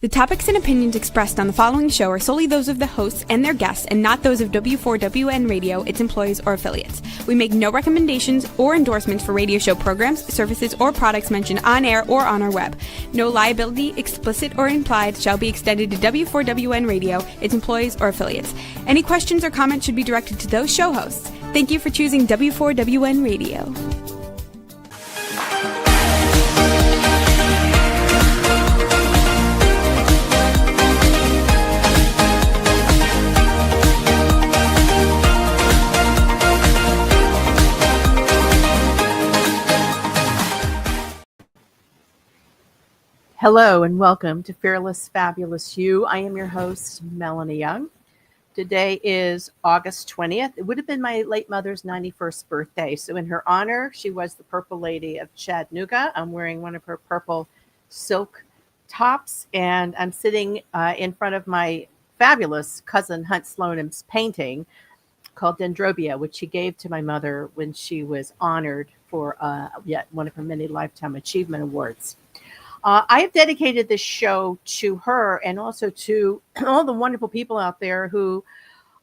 The topics and opinions expressed on the following show are solely those of the hosts and their guests and not those of W4WN Radio, its employees, or affiliates. We make no recommendations or endorsements for radio show programs, services, or products mentioned on air or on our web. No liability, explicit or implied, shall be extended to W4WN Radio, its employees, or affiliates. Any questions or comments should be directed to those show hosts. Thank you for choosing W4WN Radio. Hello and welcome to Fearless Fabulous You. I am your host, Melanie Young. Today is August 20th. It would have been my late mother's 91st birthday. So in her honor, she was the Purple Lady of Chattanooga. I'm wearing one of her purple silk tops, and I'm sitting in front of my fabulous cousin Hunt Sloan's painting called Dendrobia, which she gave to my mother when she was honored for yet one of her many Lifetime Achievement Awards. I have dedicated this show to her and also to all the wonderful people out there who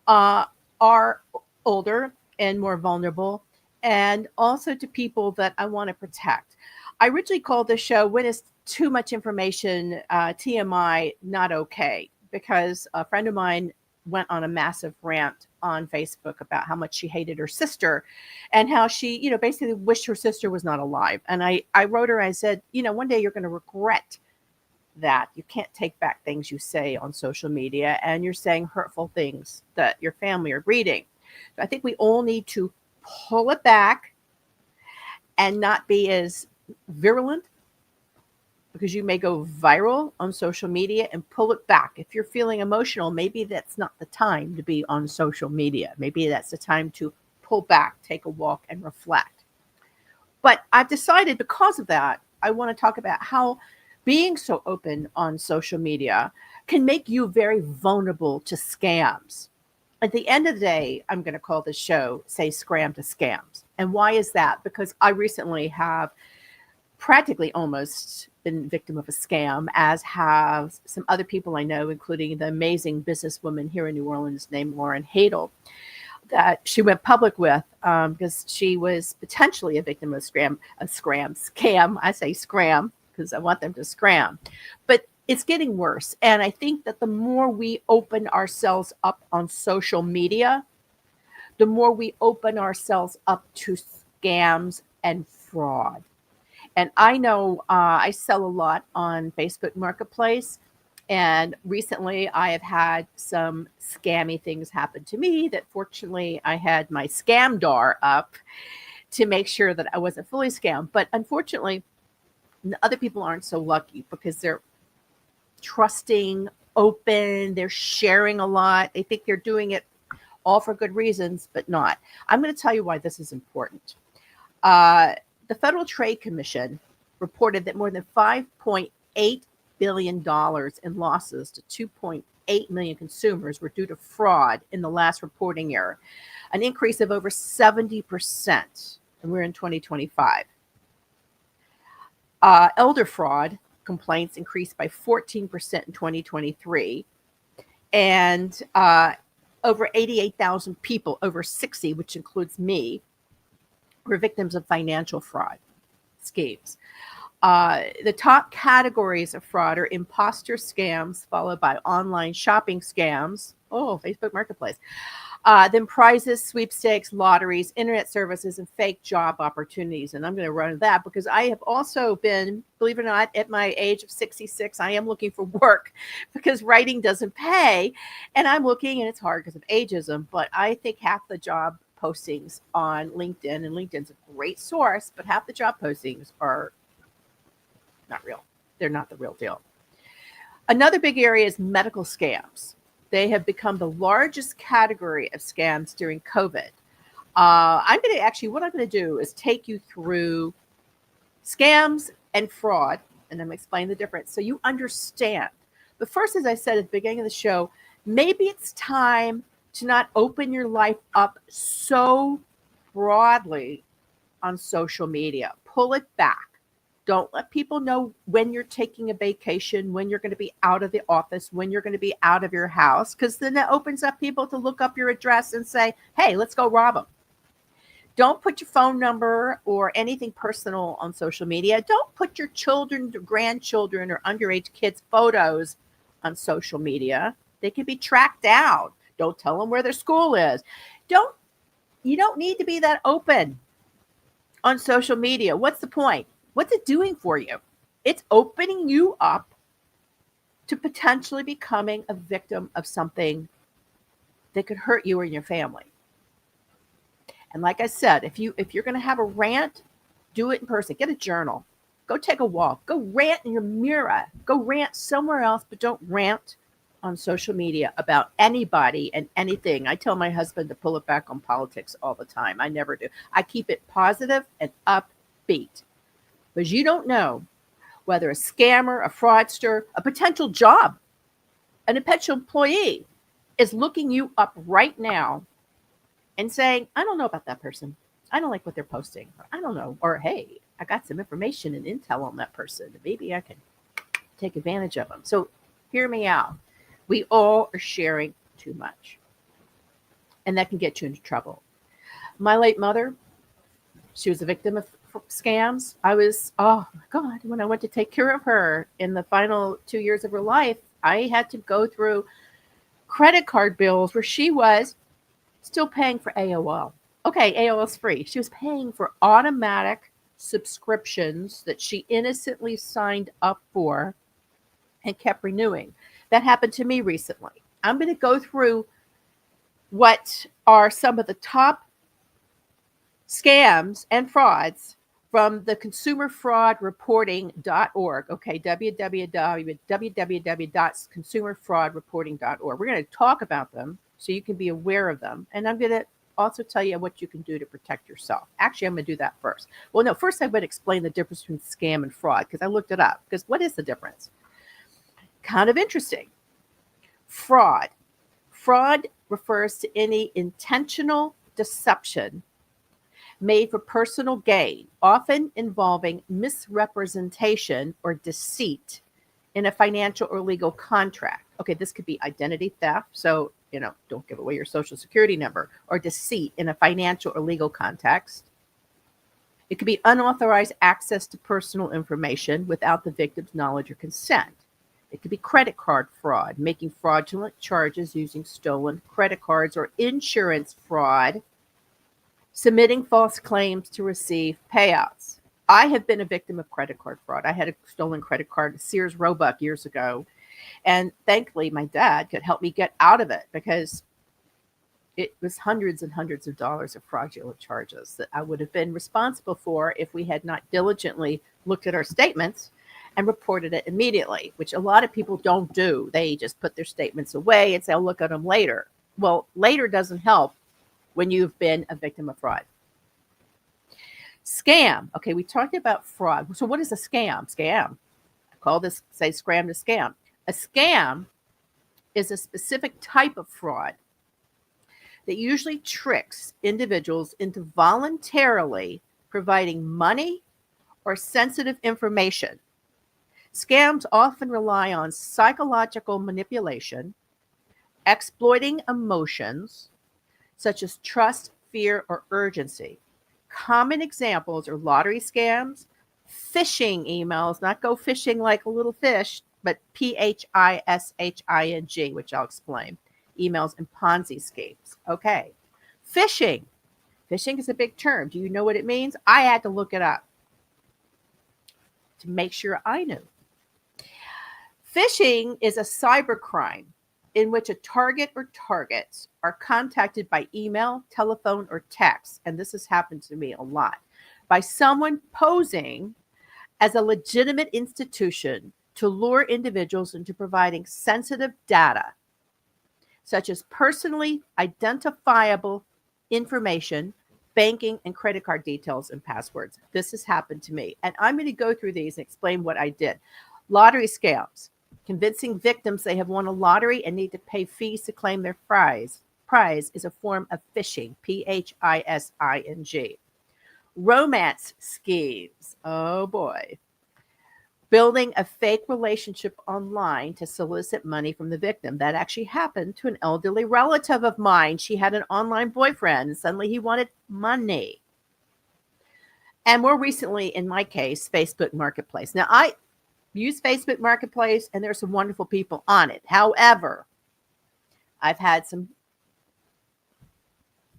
are older and more vulnerable, and also to people that I want to protect. I originally called this show "When is Too Much Information TMI Not Okay?" because a friend of mine went on a massive rant on Facebook about how much she hated her sister and how she, basically wished her sister was not alive. And I wrote her, I said, one day you're going to regret that. You can't take back things you say on social media, and you're saying hurtful things that your family are reading. So I think we all need to pull it back and not be as virulent, because you may go viral on social media, and pull it back. If you're feeling emotional, maybe that's not the time to be on social media. Maybe that's the time to pull back, take a walk, and reflect. But I've decided, because of that, I want to talk about how being so open on social media can make you very vulnerable to scams. At the end of the day, I'm going to call this show Say Scram to Scams. And why is that? Because I recently have practically almost been victim of a scam, as have some other people I know, including the amazing businesswoman here in New Orleans named Lauren Hadel, that she went public with because she was potentially a victim of scam. I say scram because I want them to scram. But it's getting worse. And I think that the more we open ourselves up on social media, the more we open ourselves up to scams and fraud. And I know I sell a lot on Facebook Marketplace. And recently I have had some scammy things happen to me that, fortunately, I had my scamdar up to make sure that I wasn't fully scammed. But unfortunately, other people aren't so lucky, because they're trusting, open, they're sharing a lot. They think they're doing it all for good reasons, but not. I'm going to tell you why this is important. The Federal Trade Commission reported that more than $5.8 billion in losses to 2.8 million consumers were due to fraud in the last reporting year, an increase of over 70%, and we're in 2025. Elder fraud complaints increased by 14% in 2023, and over 88,000 people over 60, which includes me, were victims of financial fraud schemes. The top categories of fraud are imposter scams, followed by online shopping scams. Oh, Facebook Marketplace. Then prizes, sweepstakes, lotteries, internet services, and fake job opportunities. And I'm going to run that because I have also been, believe it or not, at my age of 66, I am looking for work because writing doesn't pay. And I'm looking, and it's hard because of ageism, but I think half the job postings on LinkedIn, and LinkedIn's a great source, but half the job postings are not real. They're not the real deal. Another big area is medical scams. They have become the largest category of scams during COVID. What I'm going to do is take you through scams and fraud, and I'm going to explain the difference so you understand. But first, as I said at the beginning of the show, maybe it's time to not open your life up so broadly on social media. Pull it back. Don't let people know when you're taking a vacation, when you're going to be out of the office, when you're going to be out of your house, because then that opens up people to look up your address and say, hey, let's go rob them. Don't put your phone number or anything personal on social media. Don't put your children, or grandchildren, or underage kids' photos on social media. They can be tracked down. Don't tell them where their school is. You don't need to be that open on social media. What's the point? What's it doing for you? It's opening you up to potentially becoming a victim of something that could hurt you or your family. And like I said, if you're going to have a rant, do it in person. Get a journal. Go take a walk. Go rant in your mirror. Go rant somewhere else, but don't rant on social media about anybody and anything. I tell my husband to pull it back on politics all the time. I never do. I keep it positive and upbeat. Because you don't know whether a scammer, a fraudster, a potential job, an potential employee is looking you up right now and saying, I don't know about that person. I don't like what they're posting. Or, I don't know. Or, hey, I got some information and intel on that person. Maybe I can take advantage of them. So hear me out. We all are sharing too much. And that can get you into trouble. My late mother, she was a victim of scams. Oh my God, when I went to take care of her in the final 2 years of her life, I had to go through credit card bills where she was still paying for AOL. Okay, AOL's free. She was paying for automatic subscriptions that she innocently signed up for and kept renewing. That happened to me recently. I'm going to go through what are some of the top scams and frauds from the consumerfraudreporting.org. Okay, www.consumerfraudreporting.org. We're going to talk about them so you can be aware of them. And I'm going to also tell you what you can do to protect yourself. Actually, I'm going to do that first. Well, no, first I'm going to explain the difference between scam and fraud because I looked it up. Because what is the difference? Kind of interesting. Fraud. Fraud refers to any intentional deception made for personal gain, often involving misrepresentation or deceit in a financial or legal contract. Okay, this could be identity theft. So, don't give away your social security number, or deceit in a financial or legal context. It could be unauthorized access to personal information without the victim's knowledge or consent. It could be credit card fraud, making fraudulent charges using stolen credit cards, or insurance fraud, submitting false claims to receive payouts. I have been a victim of credit card fraud. I had a stolen credit card, Sears Roebuck, years ago. And thankfully, my dad could help me get out of it because it was hundreds and hundreds of dollars of fraudulent charges that I would have been responsible for if we had not diligently looked at our statements and reported it immediately, which a lot of people don't do. They just put their statements away and say, I'll look at them later. Well, later doesn't help when you've been a victim of fraud. Scam. Okay, we talked about fraud. So what is a scam? Scam. I call this, say, scam to scam. A scam is a specific type of fraud that usually tricks individuals into voluntarily providing money or sensitive information. Scams often rely on psychological manipulation, exploiting emotions, such as trust, fear, or urgency. Common examples are lottery scams, phishing emails, not go fishing like a little fish, but phishing, which I'll explain, emails, and Ponzi schemes. Okay. Phishing. Phishing is a big term. Do you know what it means? I had to look it up to make sure I knew. Phishing is a cybercrime in which a target or targets are contacted by email, telephone, or text, and this has happened to me a lot, by someone posing as a legitimate institution to lure individuals into providing sensitive data, such as personally identifiable information, banking and credit card details, and passwords. This has happened to me, and I'm going to go through these and explain what I did. Lottery scams. Convincing victims they have won a lottery and need to pay fees to claim their prize. Prize is a form of phishing, phishing. Romance schemes. Oh boy. building a fake relationship online to solicit money from the victim. That actually happened to an elderly relative of mine. She had an online boyfriend, and suddenly he wanted money. And more recently, in my case, Facebook Marketplace. Now, I use Facebook Marketplace, and there's some wonderful people on it. However, I've had some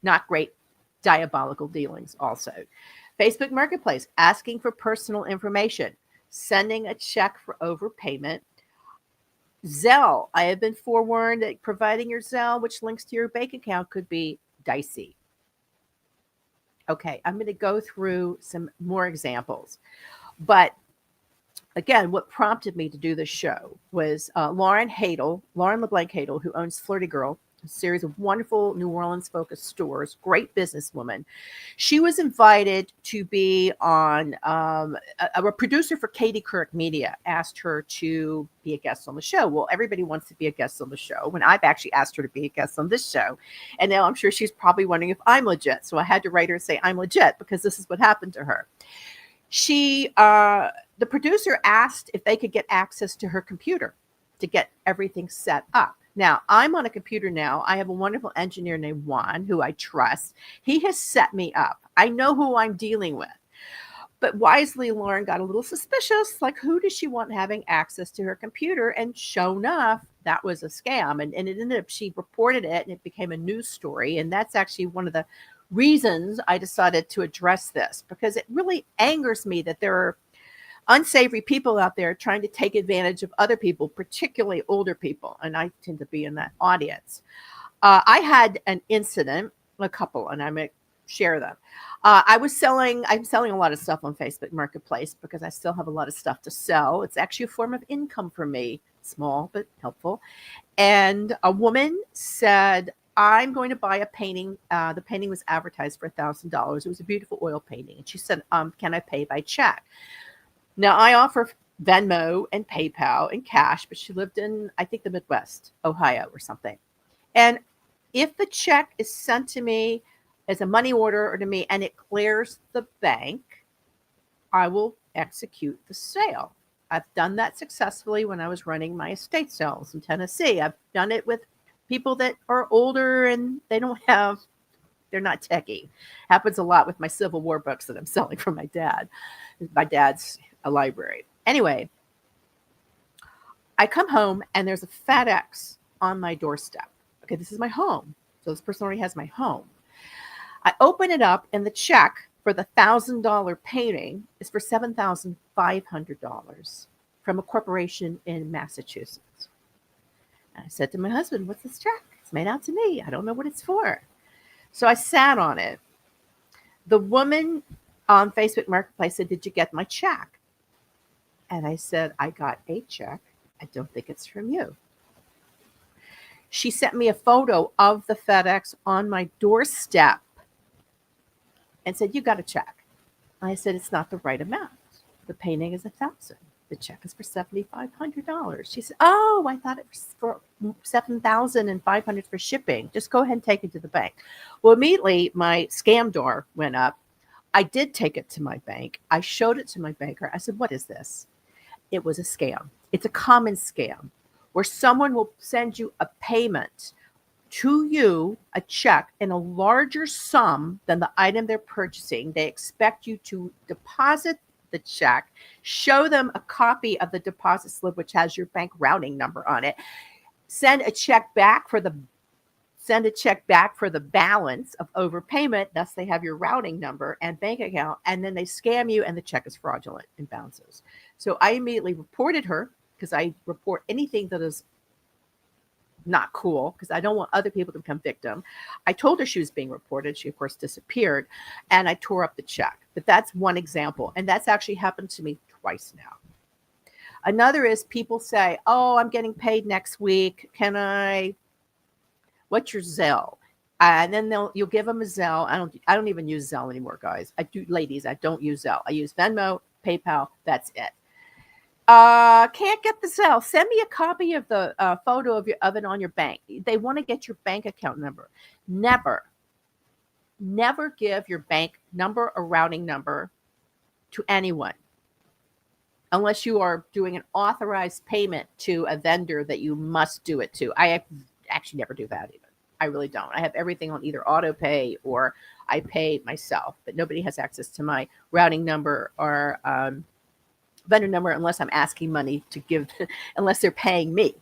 not great diabolical dealings also. Facebook Marketplace, asking for personal information, sending a check for overpayment. Zelle, I have been forewarned that providing your Zelle, which links to your bank account, could be dicey. Okay, I'm going to go through some more examples. But again, what prompted me to do this show was Lauren LeBlanc Hadel, who owns Flirty Girl, a series of wonderful New Orleans focused stores, great businesswoman. She was invited to be on, a producer for Katie Couric Media asked her to be a guest on the show. Well, everybody wants to be a guest on the show when I've actually asked her to be a guest on this show. And now I'm sure she's probably wondering if I'm legit. So I had to write her and say I'm legit because this is what happened to her. The producer asked if they could get access to her computer to get everything set up. Now, I'm on a computer now. I have a wonderful engineer named Juan, who I trust. He has set me up. I know who I'm dealing with. But wisely, Lauren got a little suspicious. Like, who does she want having access to her computer? And sure enough, that was a scam. And it ended up, she reported it, and it became a news story. And that's actually one of the reasons I decided to address this, because it really angers me that there are unsavory people out there trying to take advantage of other people, particularly older people. And I tend to be in that audience. I had an incident, a couple, and I'm going to share them. I'm selling a lot of stuff on Facebook Marketplace because I still have a lot of stuff to sell. It's actually a form of income for me, small but helpful. And a woman said, I'm going to buy a painting. The painting was advertised for $1,000. It was a beautiful oil painting. And she said, can I pay by check? Now, I offer Venmo and PayPal and cash, but she lived in, I think, the Midwest, Ohio or something. And if the check is sent to me as a money order or to me and it clears the bank, I will execute the sale. I've done that successfully when I was running my estate sales in Tennessee. I've done it with people that are older and they're not techie. Happens a lot with my Civil War books that I'm selling from my dad. My dad's a library. Anyway, I come home and there's a FedEx on my doorstep. Okay, this is my home. So this person already has my home. I open it up and the check for the $1,000 painting is for $7,500 from a corporation in Massachusetts. And I said to my husband, what's this check? It's made out to me. I don't know what it's for. So I sat on it. The woman on Facebook Marketplace said, did you get my check? And I said, I got a check. I don't think it's from you. She sent me a photo of the FedEx on my doorstep and said, you got a check. I said, it's not the right amount. The painting is $1,000. The check is for $7,500. She said, oh, I thought it was for $7,500 for shipping. Just go ahead and take it to the bank. Well, immediately my scam door went up. I did take it to my bank. I showed it to my banker. I said, what is this? It was a scam. It's a common scam where someone will send you a payment to you, a check in a larger sum than the item they're purchasing. They expect you to deposit the check, show them a copy of the deposit slip, which has your bank routing number on it, send a check back for the balance of overpayment. Thus, they have your routing number and bank account, and then they scam you, and the check is fraudulent and bounces. So I immediately reported her, because I report anything that is not cool, because I don't want other people to become victim. I told her she was being reported. She, of course, disappeared, and I tore up the check. But that's one example, and that's actually happened to me twice now. Another is people say, oh, I'm getting paid next week. What's your Zelle? And then you'll give them a Zelle. I don't even use Zelle anymore, guys. Ladies, I don't use Zelle. I use Venmo, PayPal. That's it. Can't get the Zelle. Send me a copy of the photo of it on your bank. They want to get your bank account number. Never give your bank number or routing number to anyone. unless you are doing an authorized payment to a vendor that you must do it to. I actually never do that even. I really don't. I have everything on either auto pay or I pay myself, but nobody has access to my routing number or vendor number unless I'm asking money to give, unless they're paying me.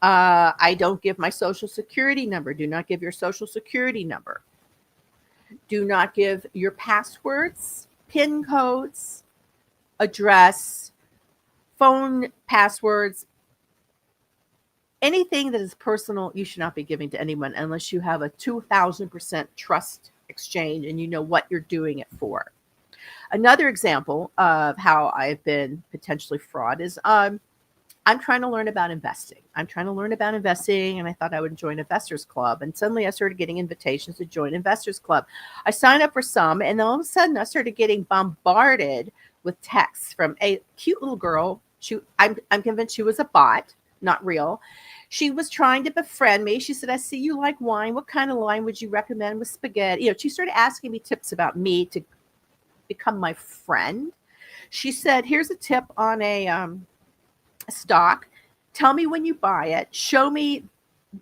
I don't give my social security number. Do not give your social security number. Do not give your passwords, PIN codes, address, phone passwords, anything that is personal, you should not be giving to anyone unless you have a 2,000% trust exchange and you know what you're doing it for. Another example of how I've been potentially fraud is I'm trying to learn about investing. And I thought I would join Investors Club. And suddenly I started getting invitations to join Investors Club. I signed up for some, and then all of a sudden I started getting bombarded with texts from a cute little girl. I'm convinced she was a bot, not real. She was trying to befriend me. She said, I see you like wine. What kind of wine would you recommend with spaghetti? She started asking me tips about me to become my friend. She said, here's a tip on a stock. Tell me when you buy it. Show me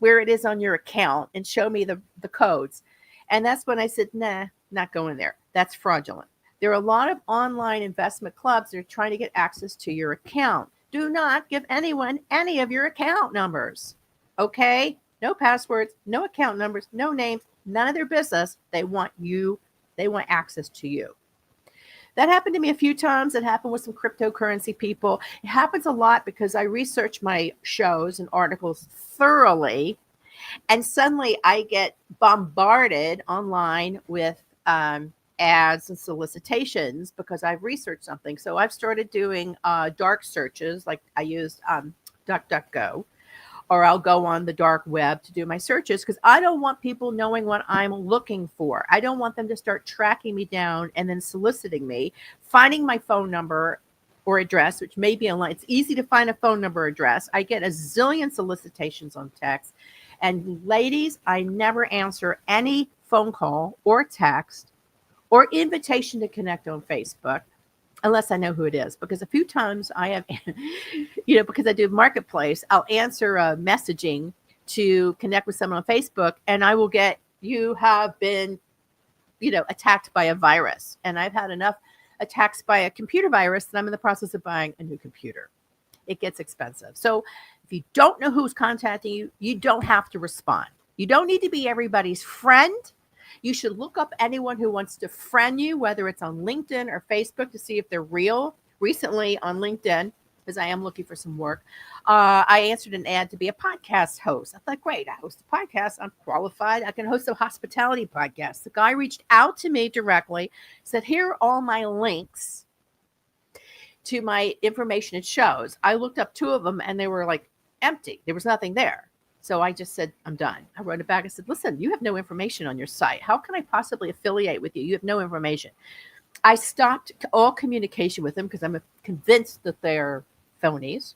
where it is on your account and show me the codes. And that's when I said, nah, not going there. That's fraudulent. There are a lot of online investment clubs that are trying to get access to your account. Do not give anyone any of your account numbers. Okay? No passwords, no account numbers, no names, none of their business. They want access to you. That happened to me a few times. It happened with some cryptocurrency people. It happens a lot because I research my shows and articles thoroughly, and suddenly I get bombarded online with ads and solicitations because I've researched something. So I've started doing dark searches, like I used DuckDuckGo, or I'll go on the dark web to do my searches because I don't want people knowing what I'm looking for. I don't want them to start tracking me down and then soliciting me, finding my phone number or address, which may be online. It's easy to find a phone number or address. I get a zillion solicitations on text. And ladies, I never answer any phone call or text or invitation to connect on Facebook unless I know who it is. Because a few times I have, because I do marketplace, I'll answer a messaging to connect with someone on Facebook and I will get, you have been, attacked by a virus. And I've had enough attacks by a computer virus that I'm in the process of buying a new computer. It gets expensive. So if you don't know who's contacting you, you don't have to respond. You don't need to be everybody's friend. You should look up anyone who wants to friend you, whether it's on LinkedIn or Facebook, to see if they're real. Recently on LinkedIn, because I am looking for some work, I answered an ad to be a podcast host. I thought, great, I host a podcast. I'm qualified. I can host a hospitality podcast. The guy reached out to me directly, said, here are all my links to my information it shows. I looked up two of them and they were like empty. There was nothing there. So I just said, I'm done. I wrote it back. I said, listen, you have no information on your site. How can I possibly affiliate with you? You have no information. I stopped all communication with them because I'm convinced that they're phonies.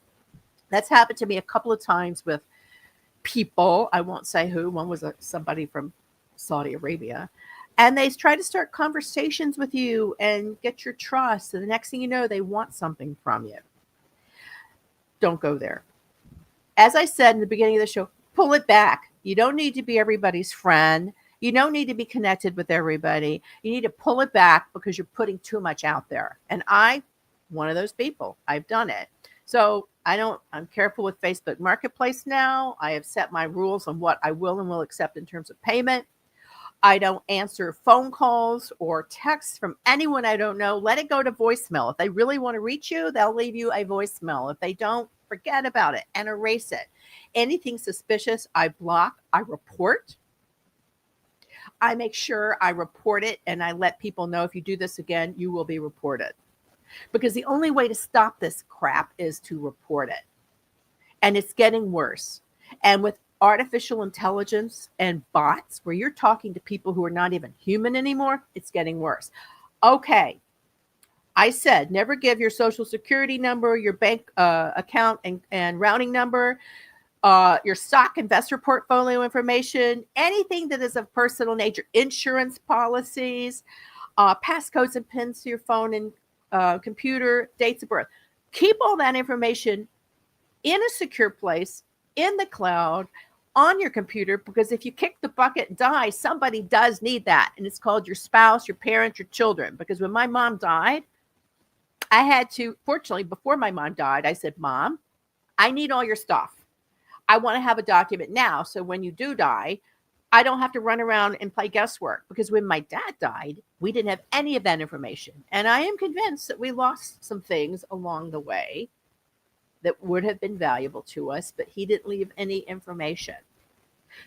That's happened to me a couple of times with people. I won't say who. One was somebody from Saudi Arabia. And they try to start conversations with you and get your trust. And the next thing you know, they want something from you. Don't go there. As I said in the beginning of the show, pull it back. You don't need to be everybody's friend. You don't need to be connected with everybody. You need to pull it back because you're putting too much out there. And one of those people, I've done it. So I'm careful with Facebook Marketplace now. I have set my rules on what I will and will accept in terms of payment. I don't answer phone calls or texts from anyone I don't know. Let it go to voicemail. If they really want to reach you, they'll leave you a voicemail. If they don't, forget about it and erase it. Anything suspicious, I block, I report. I make sure I report it and I let people know if you do this again, you will be reported. Because the only way to stop this crap is to report it. And it's getting worse. And with artificial intelligence and bots, where you're talking to people who are not even human anymore, it's getting worse. Okay. I said, never give your social security number, your bank account and routing number, your stock investor portfolio information, anything that is of personal nature, insurance policies, passcodes and pins to your phone and computer, dates of birth. Keep all that information in a secure place, in the cloud, on your computer, because if you kick the bucket and die, somebody does need that. And it's called your spouse, your parents, your children. Because when my mom died, I had to, fortunately, before my mom died, I said, Mom, I need all your stuff. I want to have a document now. So when you do die, I don't have to run around and play guesswork. Because when my dad died, we didn't have any of that information. And I am convinced that we lost some things along the way that would have been valuable to us, but he didn't leave any information.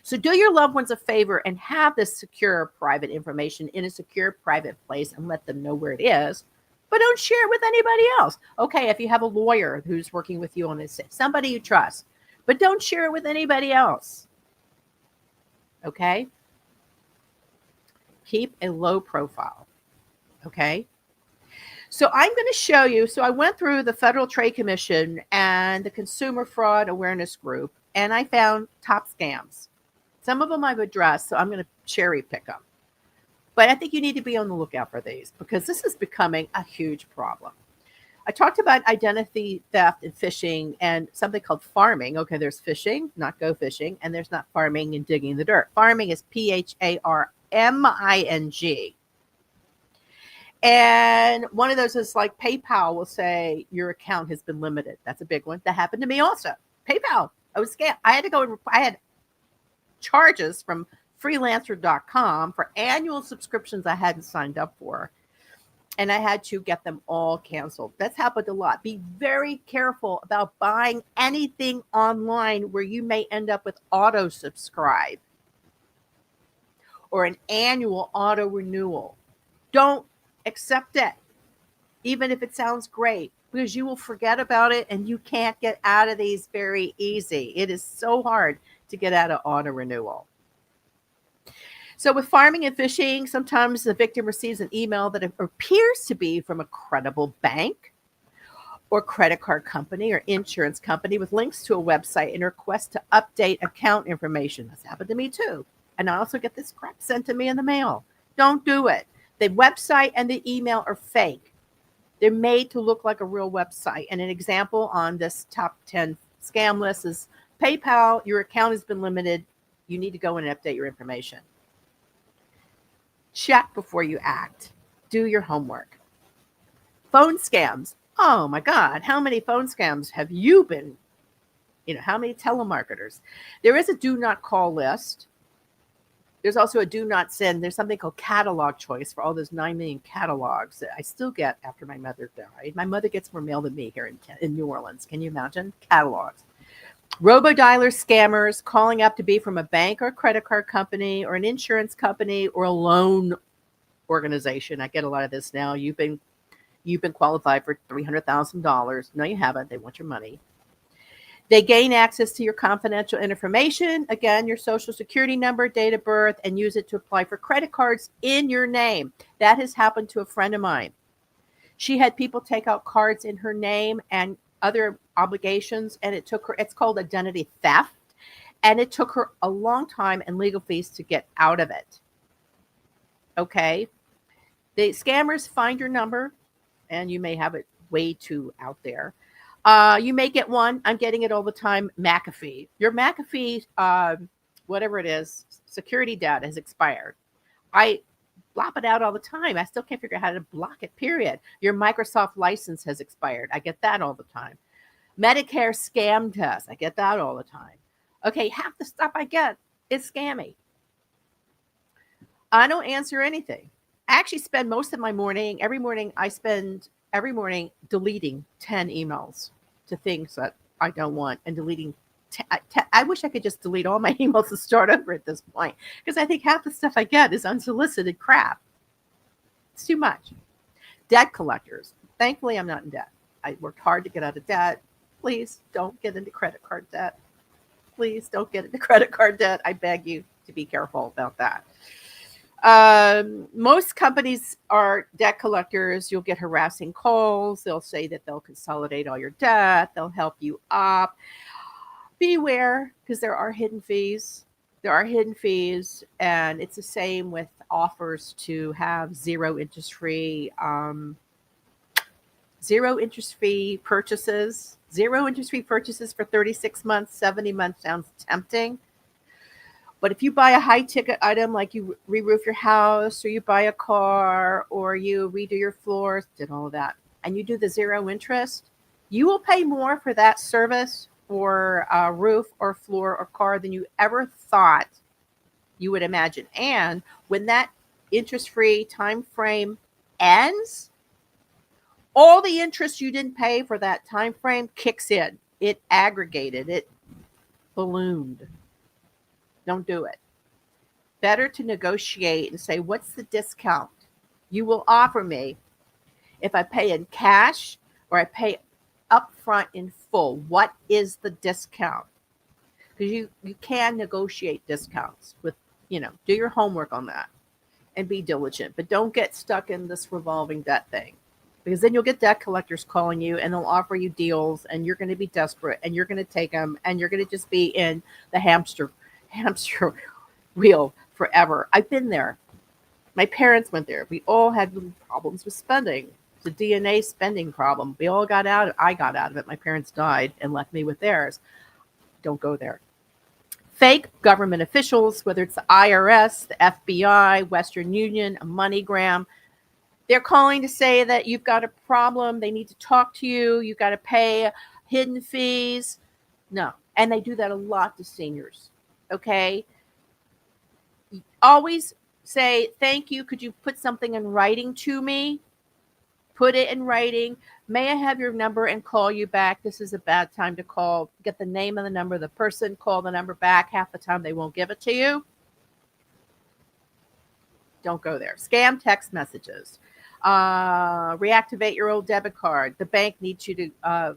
So do your loved ones a favor and have this secure private information in a secure private place and let them know where it is, but don't share it with anybody else. Okay, if you have a lawyer who's working with you on this, somebody you trust, but don't share it with anybody else. Okay? Keep a low profile. Okay? So I'm going to show you. So I went through the Federal Trade Commission and the Consumer Fraud Awareness Group, and I found top scams. Some of them I've addressed, so I'm going to cherry pick them. But I think you need to be on the lookout for these because this is becoming a huge problem. I talked about identity theft and phishing and something called farming. Okay, there's phishing, not go fishing, and there's not farming and digging the dirt. Farming is PHARMING. And one of those is like PayPal will say your account has been limited. That's a big one. That happened to me also. PayPal. I was scammed. I had charges from freelancer.com for annual subscriptions I hadn't signed up for. And I had to get them all canceled. That's happened a lot. Be very careful about buying anything online where you may end up with auto subscribe or an annual auto renewal. Don't accept it, even if it sounds great, because you will forget about it and you can't get out of these very easy. It is so hard to get out of auto renewal. So with farming and phishing, sometimes the victim receives an email that appears to be from a credible bank or credit card company or insurance company with links to a website and a request to update account information. That's happened to me too. And I also get this crap sent to me in the mail. Don't do it. The website and the email are fake. They're made to look like a real website. And an example on this top 10 scam list is PayPal. Your account has been limited. You need to go and update your information. Check before you act. Do your homework. Phone scams. Oh my God. How many phone scams have you been? How many telemarketers? There is a do not call list. There's also a do not send. There's something called catalog choice for all those 9 million catalogs that I still get after my mother died. My mother gets more mail than me here in New Orleans. Can you imagine? Catalogs. Robo-dialer scammers calling up to be from a bank or a credit card company or an insurance company or a loan organization. I get a lot of this now. You've been qualified for $300,000. No, you haven't. They want your money. They gain access to your confidential information, again, your social security number, date of birth, and use it to apply for credit cards in your name. That has happened to a friend of mine. She had people take out cards in her name and other obligations, and it's called identity theft, and it took her a long time and legal fees to get out of it. Okay? The scammers find your number, and you may have it way too out there. You may get one. I'm getting it all the time. McAfee. Your McAfee, whatever it is, security data has expired. I blop it out all the time. I still can't figure out how to block it, period. Your Microsoft license has expired. I get that all the time. Medicare scam test. I get that all the time. Okay, half the stuff I get is scammy. I don't answer anything. I actually spend most of my morning, every morning deleting 10 emails to things that I don't want and deleting. I wish I could just delete all my emails and start over at this point because I think half the stuff I get is unsolicited crap. It's too much. Debt collectors. Thankfully, I'm not in debt. I worked hard to get out of debt. Please don't get into credit card debt. Please don't get into credit card debt. I beg you to be careful about that. Most companies are debt collectors. You'll get harassing calls. They'll say that they'll consolidate all your debt. They'll help you up. Beware, because there are hidden fees. And it's the same with offers to have zero interest free Zero interest free purchases. Zero interest free purchases for 36 months, 70 months sounds tempting. But if you buy a high ticket item like you re-roof your house, or you buy a car, or you redo your floors, did all of that, and you do the zero interest, you will pay more for that service or roof or floor or car than you ever thought you would imagine. And when that interest-free time frame ends, all the interest you didn't pay for that time frame kicks in. It aggregated, it ballooned. Don't do it. Better to negotiate and say, what's the discount you will offer me if I pay in cash or I pay upfront in full? What is the discount? Because you can negotiate discounts with, do your homework on that and be diligent. But don't get stuck in this revolving debt thing, because then you'll get debt collectors calling you and they'll offer you deals and you're going to be desperate and you're going to take them and you're going to just be in the hamster wheel forever. I've been there. My parents went there. We all had little problems with spending. It's a DNA spending problem. We all got out. I got out of it. My parents died and left me with theirs. Don't go there. Fake government officials, whether it's the IRS, the FBI, Western Union, a MoneyGram, they're calling to say that you've got a problem. They need to talk to you. You've got to pay hidden fees. No. And they do that a lot to seniors. Okay. Always say, thank you. Could you put something in writing to me? Put it in writing. May I have your number and call you back? This is a bad time to call. Get the name and the number of the person. Call the number back. Half the time they won't give it to you. Don't go there. Scam text messages. Reactivate your old debit card. The bank needs you to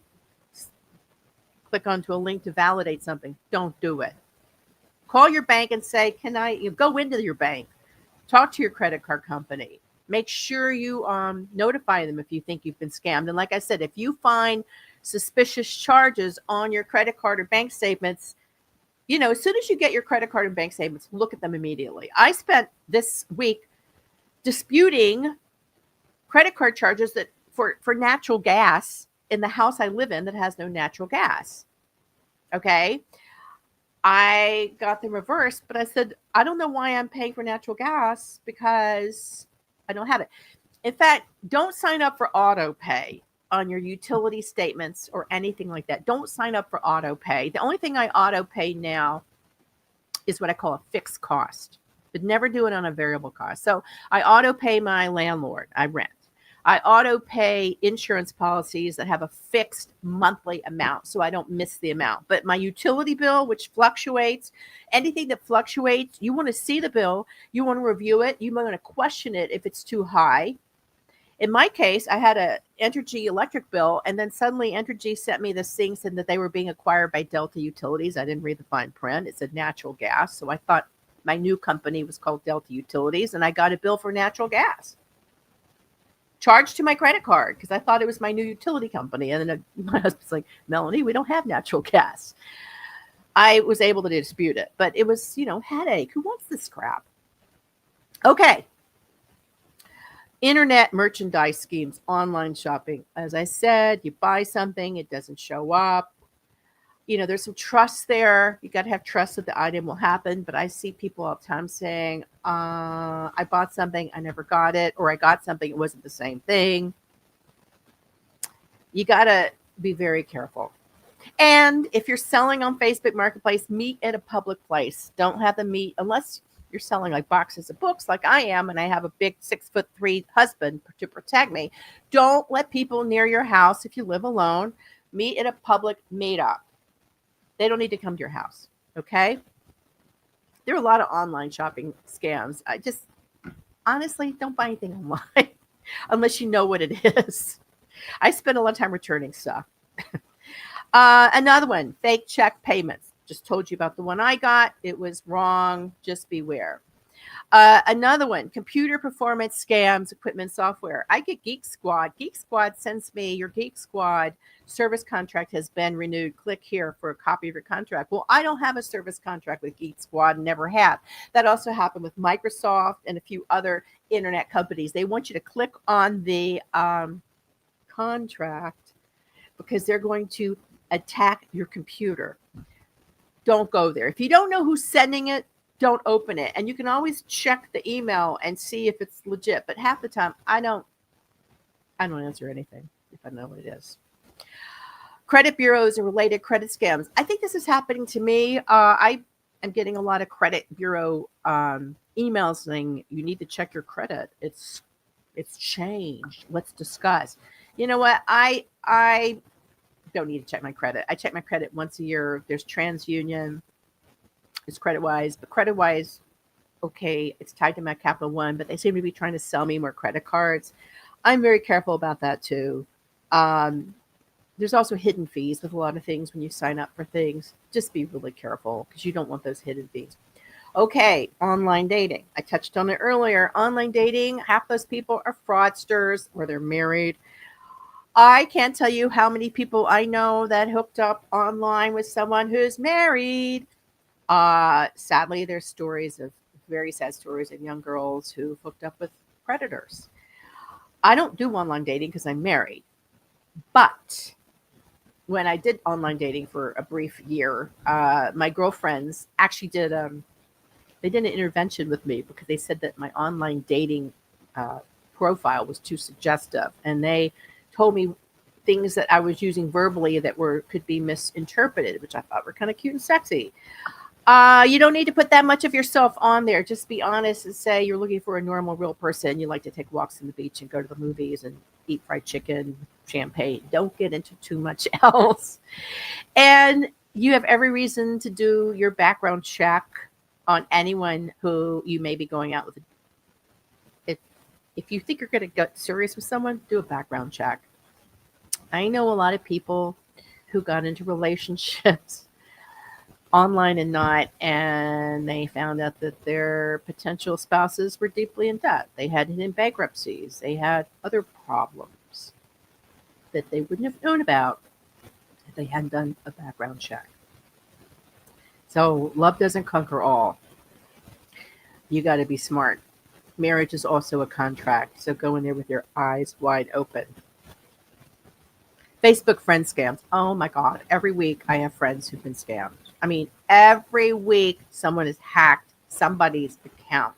click onto a link to validate something. Don't do it. Call your bank and say, go into your bank, talk to your credit card company. Make sure you notify them if you think you've been scammed. And like I said, if you find suspicious charges on your credit card or bank statements, as soon as you get your credit card and bank statements, look at them immediately. I spent this week disputing credit card charges that for natural gas in the house I live in that has no natural gas. Okay. I got them reversed, but I said, I don't know why I'm paying for natural gas because I don't have it. In fact, don't sign up for auto pay on your utility statements or anything like that. Don't sign up for auto pay. The only thing I auto pay now is what I call a fixed cost, but never do it on a variable cost. So I auto pay my landlord. I rent. I auto pay insurance policies that have a fixed monthly amount so I don't miss the amount. But my utility bill, which fluctuates, anything that fluctuates, you want to see the bill, you want to review it, you want to question it if it's too high. In my case, I had a Entergy electric bill, and then suddenly Entergy sent me this thing saying that they were being acquired by Delta Utilities. I didn't read the fine print. It said natural gas. So I thought my new company was called Delta Utilities, and I got a bill for natural gas charged to my credit card because I thought it was my new utility company. And then my husband's like, Melanie, we don't have natural gas. I was able to dispute it, but it was, headache. Who wants this crap? Okay. Internet merchandise schemes, online shopping. As I said, you buy something, it doesn't show up. There's some trust there. You got to have trust that the item will happen. But I see people all the time saying, I bought something, I never got it, or I got something, it wasn't the same thing. You got to be very careful. And if you're selling on Facebook Marketplace, meet at a public place. Don't have them meet unless you're selling like boxes of books like I am, and I have a big 6'3" husband to protect me. Don't let people near your house, if you live alone, meet at a public meetup. They don't need to come to your house, okay? There are a lot of online shopping scams. I just, honestly, don't buy anything online unless you know what it is. I spend a lot of time returning stuff. Another one, fake check payments. Just told you about the one I got. It was wrong. Just beware. Another one, computer performance scams, equipment software. I get Geek Squad. Geek Squad sends me your Geek Squad service contract has been renewed. Click here for a copy of your contract. Well, I don't have a service contract with Geek Squad, never have. That also happened with Microsoft and a few other internet companies. They want you to click on the contract because they're going to attack your computer. Don't go there. If you don't know who's sending it, don't open it. And you can always check the email and see if it's legit. But half the time, I don't answer anything if I know what it is. Credit bureaus and related credit scams. I think this is happening to me. I am getting a lot of credit bureau emails saying you need to check your credit. It's changed. Let's discuss. You know what? I don't need to check my credit. I check my credit once a year. There's TransUnion. It's CreditWise, but CreditWise, okay, it's tied to my Capital One, but they seem to be trying to sell me more credit cards. I'm very careful about that too. There's also hidden fees with a lot of things when you sign up for things. Just be really careful because you don't want those hidden fees. Okay, online dating. I touched on it earlier. Online dating, half those people are fraudsters or they're married. I can't tell you how many people I know that hooked up online with someone who's married. Sadly, there's stories of very sad stories of young girls who hooked up with predators. I don't do online dating because I'm married. But when I did online dating for a brief year, my girlfriends actually did an intervention with me because they said that my online dating profile was too suggestive, and they told me things that I was using verbally that could be misinterpreted, which I thought were kind of cute and sexy. You don't need to put that much of yourself on there. Just be honest and say you're looking for a normal, real person. You like to take walks on the beach and go to the movies and eat fried chicken, champagne. Don't get into too much else. And you have every reason to do your background check on anyone who you may be going out with. If you think you're going to get serious with someone, do a background check. I know a lot of people who got into relationships online and not, and they found out that their potential spouses were deeply in debt. They had hidden bankruptcies. They had other problems that they wouldn't have known about if they hadn't done a background check. So love doesn't conquer all. You got to be smart. Marriage is also a contract, so go in there with your eyes wide open. Facebook friend scams. Oh my God. Every week I have friends who've been scammed. I mean, every week someone has hacked somebody's account.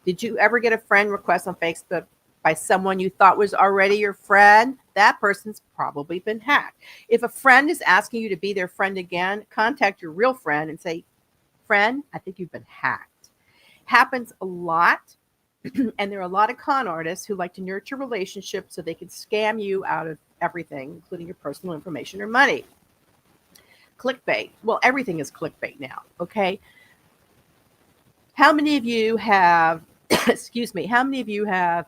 Did you ever get a friend request on Facebook by someone you thought was already your friend? That person's probably been hacked. If a friend is asking you to be their friend again, contact your real friend and say, friend, I think you've been hacked. Happens a lot. And there are a lot of con artists who like to nurture relationships so they can scam you out of everything, including your personal information or money. Clickbait. Well, everything is clickbait now, okay? How many of you have, excuse me, how many of you have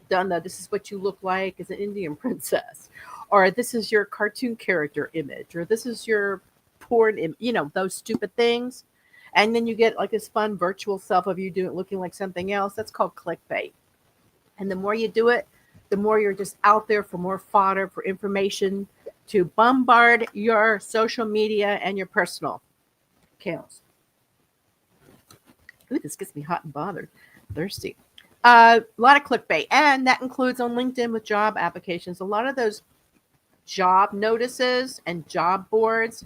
done the, this is what you look like as an Indian princess, or this is your cartoon character image, or this is your porn, those stupid things. And then you get like this fun virtual self of you looking like something else. That's called clickbait. And the more you do it, the more you're just out there for more fodder, for information to bombard your social media and your personal accounts. Ooh, this gets me hot and bothered. Thirsty. A lot of clickbait. And that includes on LinkedIn with job applications. A lot of those job notices and job boards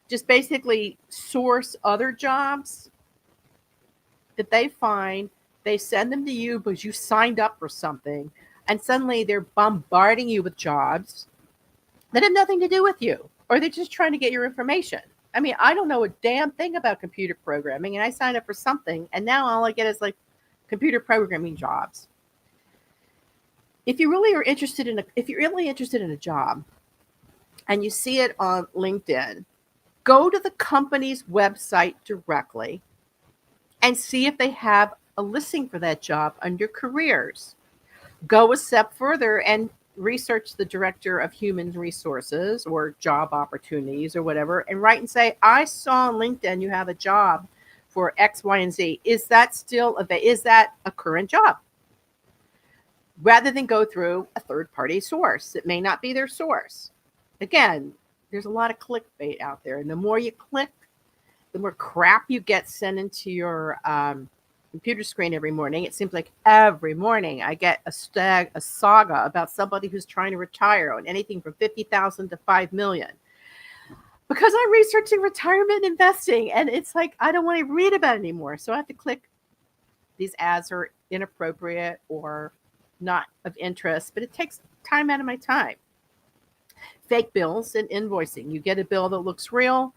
just basically source other jobs that they find. They send them to you because you signed up for something. And suddenly they're bombarding you with jobs that have nothing to do with you. Or they're just trying to get your information. I mean, I don't know a damn thing about computer programming. And I signed up for something. And now all I get is like computer programming jobs. If you really are interested in a job and you see it on LinkedIn, go to the company's website directly and see if they have a listing for that job under careers. Go a step further and research the director of human resources or job opportunities or whatever, and write and say, I saw on LinkedIn you have a job for X, Y, and Z. Is that a current job? Rather than go through a third-party source. It may not be their source. Again, there's a lot of clickbait out there. And the more you click, the more crap you get sent into your computer screen every morning. It seems like every morning I get a saga about somebody who's trying to retire on anything from 50,000 to 5 million. Because I'm researching retirement investing, and it's like I don't want to read about it anymore. So I have to click. These ads are inappropriate or not of interest, but it takes time out of my time. Fake bills and invoicing. You get a bill that looks real,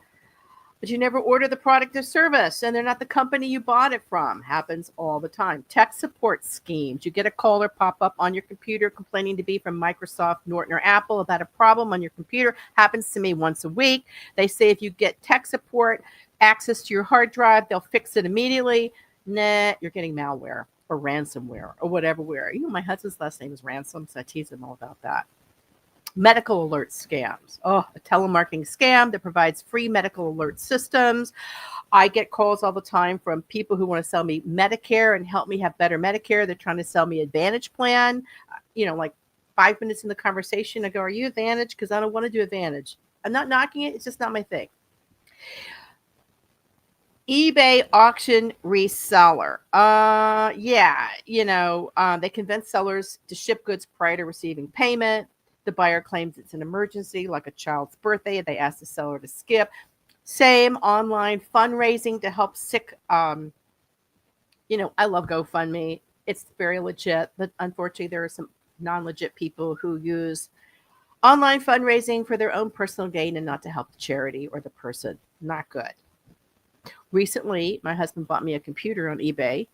but you never order the product or service, and they're not the company you bought it from. Happens all the time. Tech support schemes. You get a call or pop up on your computer complaining to be from Microsoft, Norton, or Apple about a problem on your computer. Happens to me once a week. They say if you get tech support access to your hard drive, they'll fix it immediately. Nah, you're getting malware or ransomware or whatever. My husband's last name is Ransom, so I tease him all about that. Medical alert scams. Oh, a telemarketing scam that provides free medical alert systems. I get calls all the time from people who want to sell me Medicare and help me have better Medicare. They're trying to sell me Advantage plan. Like 5 minutes in the conversation, I go, "Are you Advantage?" Because I don't want to do Advantage. I'm not knocking it. It's just not my thing. eBay auction reseller. They convince sellers to ship goods prior to receiving payment. The buyer claims it's an emergency, like a child's birthday. They ask the seller to skip. Same online fundraising to help sick. I love GoFundMe. It's very legit, but unfortunately, there are some non-legit people who use online fundraising for their own personal gain and not to help the charity or the person. Not good. Recently, my husband bought me a computer on eBay.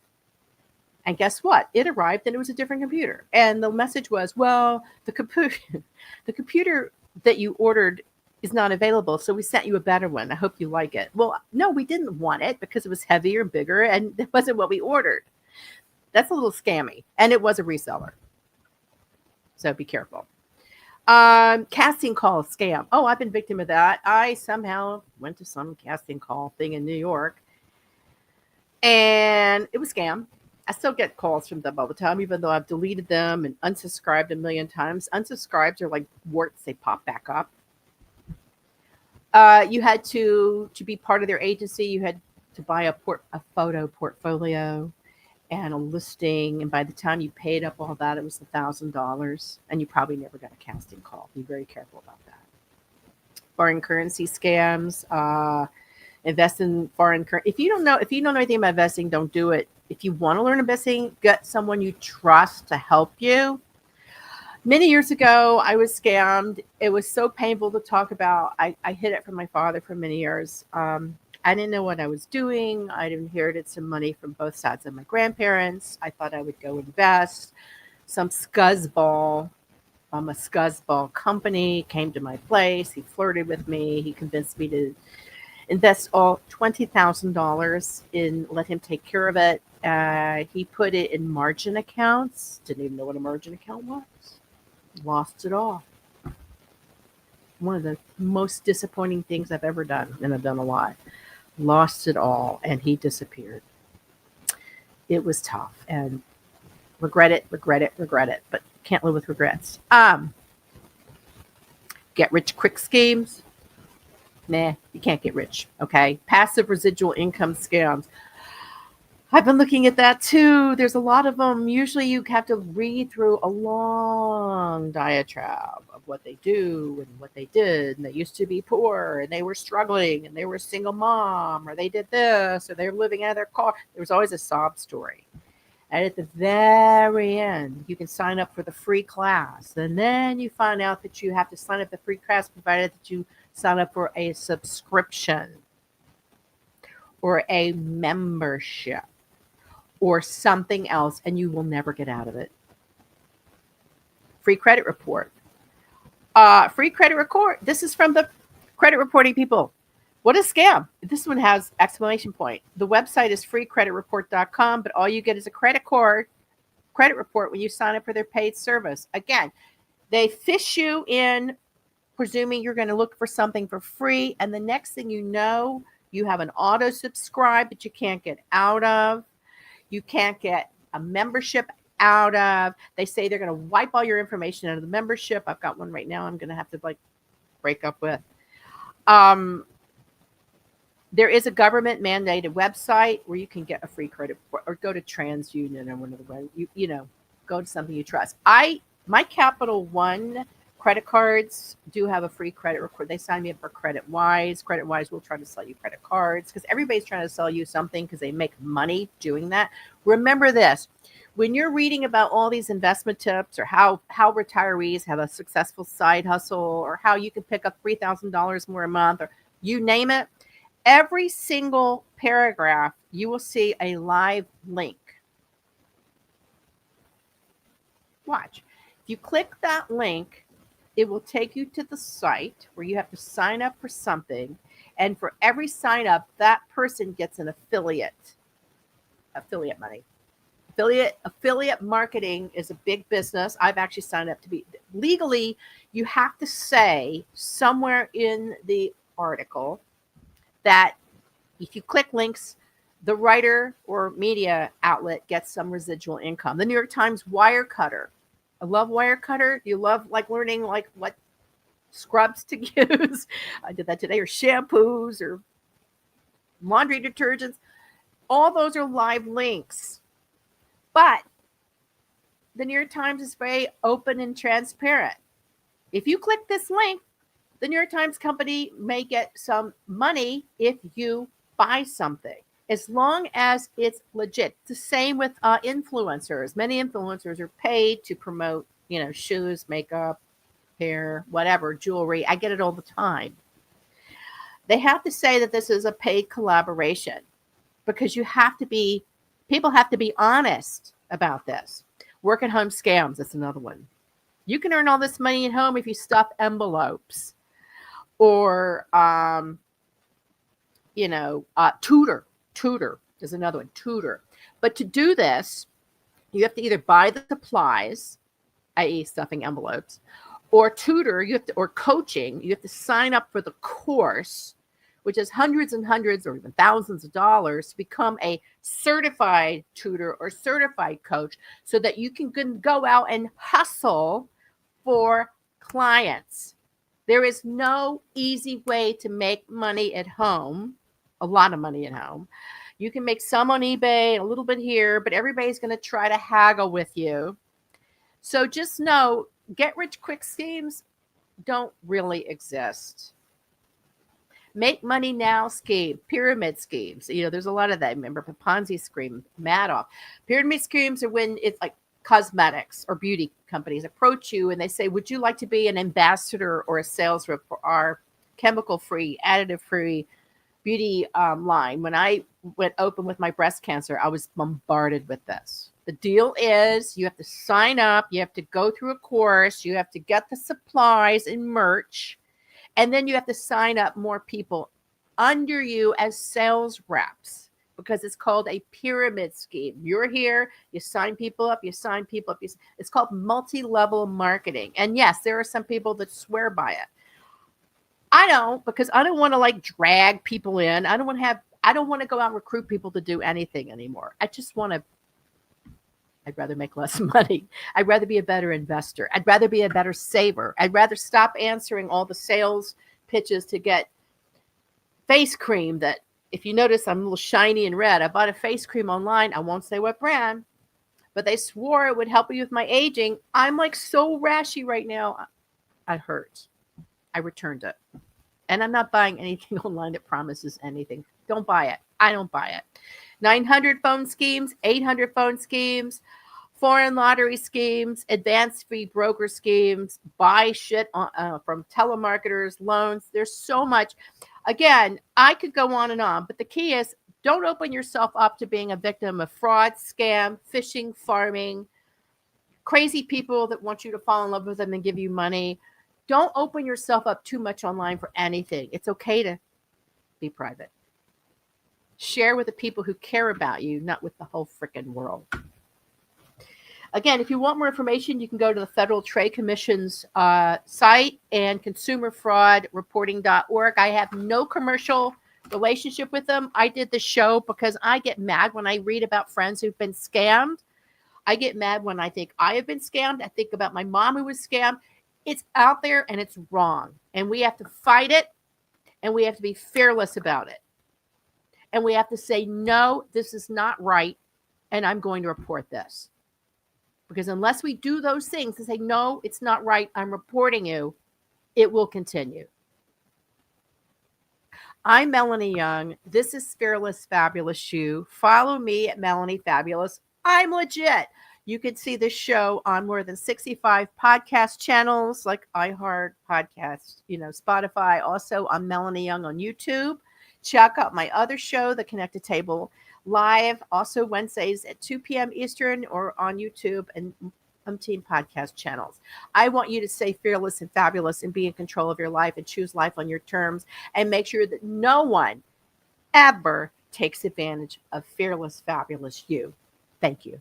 And guess what? It arrived and it was a different computer. And the message was, well, the computer that you ordered is not available, so we sent you a better one. I hope you like it. Well, no, we didn't want it because it was heavier and bigger, and it wasn't what we ordered. That's a little scammy. And it was a reseller. So be careful. Casting call scam. Oh, I've been victim of that. I somehow went to some casting call thing in New York, and it was scam. I still get calls from them all the time, even though I've deleted them and unsubscribed a million times. Unsubscribes are like warts. They pop back up. You had to be part of their agency. You had to buy a photo portfolio and a listing. And by the time you paid up all that, it was $1,000. And you probably never got a casting call. Be very careful about that. Foreign currency scams. Invest in foreign currency. If you don't know anything about investing, don't do it. If you want to learn investing, get someone you trust to help you. Many years ago, I was scammed. It was so painful to talk about. I hid it from my father for many years. I didn't know what I was doing. I'd inherited some money from both sides of my grandparents. I thought I would go invest. Some scuzzball from a scuzzball company came to my place. He flirted with me. He convinced me to invest all $20,000 in, let him take care of it. He put it in margin accounts. Didn't even know what a margin account was. Lost it all. One of the most disappointing things I've ever done, and I've done a lot. Lost it all, and he disappeared. It was tough, and regret it, but can't live with regrets. Get rich quick schemes. Nah, you can't get rich, okay? Passive residual income scams. I've been looking at that too. There's a lot of them. Usually you have to read through a long diatribe of what they do and what they did. And they used to be poor and they were struggling and they were a single mom, or they did this, or they were living out of their car. There was always a sob story. And at the very end, you can sign up for the free class. And then you find out that you have to sign up for the free class provided that you sign up for a subscription or a membership or something else, and you will never get out of it. Free credit report. Free credit report. This is from the credit reporting people. What a scam. This one has exclamation point. The website is freecreditreport.com, but all you get is a credit report when you sign up for their paid service. Again, they fish you in, presuming you're going to look for something for free, and the next thing you know, you have an auto subscribe that you can't get out of. You can't get a membership out of. They say they're going to wipe all your information out of the membership. I've got one right now I'm going to have to break up with. There is a government mandated website where you can get a free credit or go to TransUnion or one of the way go to something you trust. My Capital One credit cards do have a free credit record. They sign me up for Credit Wise. Credit Wise will try to sell you credit cards because everybody's trying to sell you something because they make money doing that. Remember this. When you're reading about all these investment tips or how retirees have a successful side hustle or how you can pick up $3,000 more a month or you name it, every single paragraph you will see a live link. Watch. If you click that link, it will take you to the site where you have to sign up for something. And for every sign up, that person gets an affiliate money. Affiliate marketing is a big business. I've actually signed up to be legally. You have to say somewhere in the article that if you click links, the writer or media outlet gets some residual income. The New York Times Wirecutter. I love Wirecutter. You love learning what scrubs to use. I did that today, or shampoos or laundry detergents. All those are live links. But the New York Times is very open and transparent. If you click this link, the New York Times company may get some money if you buy something, as long as it's legit. It's the same with influencers. Many influencers are paid to promote, shoes, makeup, hair, whatever, jewelry. I get it all the time. They have to say that this is a paid collaboration because people have to be honest about this. Work at home scams, that's another one. You can earn all this money at home if you stuff envelopes. Or, Tutor is another one, Tutor. But to do this, you have to either buy the supplies, i.e. stuffing envelopes, or tutor, or coaching. You have to sign up for the course, which is hundreds and hundreds or even thousands of dollars to become a certified tutor or certified coach so that you can go out and hustle for clients. There is no easy way to make money at home, a lot of money at home. You can make some on eBay, a little bit here, but everybody's going to try to haggle with you. So just know, get-rich-quick schemes don't really exist. Make money now scheme, pyramid schemes. There's a lot of that. Remember, Ponzi scheme, Madoff. Pyramid schemes are when it's like cosmetics or beauty companies approach you and they say, would you like to be an ambassador or a sales rep for our chemical-free, additive-free beauty line? When I went open with my breast cancer, I was bombarded with this. The deal is you have to sign up, you have to go through a course, you have to get the supplies and merch, and then you have to sign up more people under you as sales reps. Because it's called a pyramid scheme. You're here, you sign people up, It's called multi-level marketing. And yes, there are some people that swear by it. I don't, because I don't want to drag people in. I don't want to go out and recruit people to do anything anymore. I'd rather make less money. I'd rather be a better investor. I'd rather be a better saver. I'd rather stop answering all the sales pitches to get face cream that, if you notice, I'm a little shiny and red. I bought a face cream online. I won't say what brand, but they swore it would help me with my aging. I'm so rashy right now. I hurt. I returned it. And I'm not buying anything online that promises anything. Don't buy it. I don't buy it. 900 phone schemes, 800 phone schemes, foreign lottery schemes, advance fee broker schemes, buy shit from telemarketers, loans. There's so much. Again, I could go on and on, but the key is don't open yourself up to being a victim of fraud, scam, phishing, pharming, crazy people that want you to fall in love with them and give you money. Don't open yourself up too much online for anything. It's okay to be private. Share with the people who care about you, not with the whole freaking world. Again, if you want more information, you can go to the Federal Trade Commission's site and consumerfraudreporting.org. I have no commercial relationship with them. I did the show because I get mad when I read about friends who've been scammed. I get mad when I think I have been scammed. I think about my mom who was scammed. It's out there and it's wrong. And we have to fight it and we have to be fearless about it. And we have to say, no, this is not right, and I'm going to report this. Because unless we do those things and say, no, it's not right, I'm reporting you, it will continue. I'm Melanie Young. This is Fearless Fabulous You. Follow me at Melanie Fabulous. I'm legit. You can see this show on more than 65 podcast channels like iHeart Podcasts, Spotify. Also, I'm Melanie Young on YouTube. Check out my other show, The Connected Table, live also Wednesdays at 2 p.m. Eastern or on YouTube and umpteen podcast channels. I want you to stay fearless and fabulous and be in control of your life and choose life on your terms and make sure that no one ever takes advantage of fearless, fabulous you. Thank you.